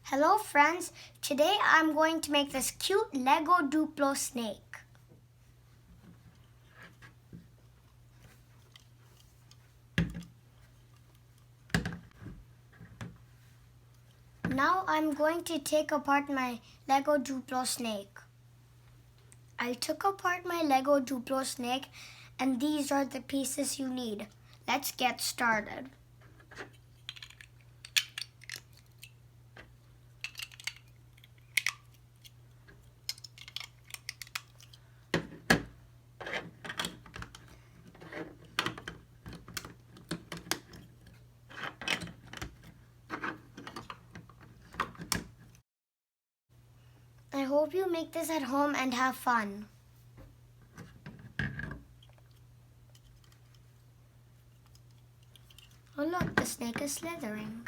Hello friends, today I'm going to make this cute Lego Duplo snake. Now I'm going to take apart my Lego Duplo snake. I took apart my Lego Duplo snake and these are the pieces you need. Let's get started. I hope you make this at home and have fun. Oh look, the snake is slithering.